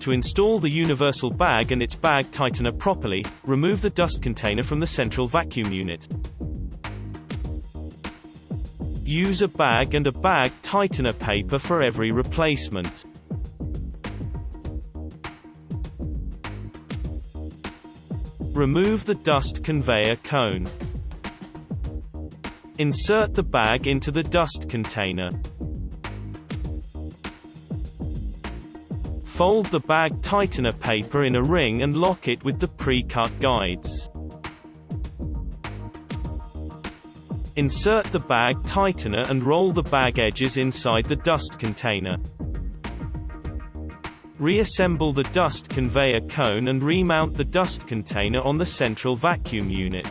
To install the universal bag and its bag tightener properly, remove the dust container from the central vacuum unit. Use a bag and a bag tightener paper for every replacement. Remove the dust conveyor cone. Insert the bag into the dust container. Fold the bag tightener paper in a ring and lock it with the pre-cut guides. Insert the bag tightener and roll the bag edges inside the dust container. Reassemble the dust conveyor cone and remount the dust container on the central vacuum unit.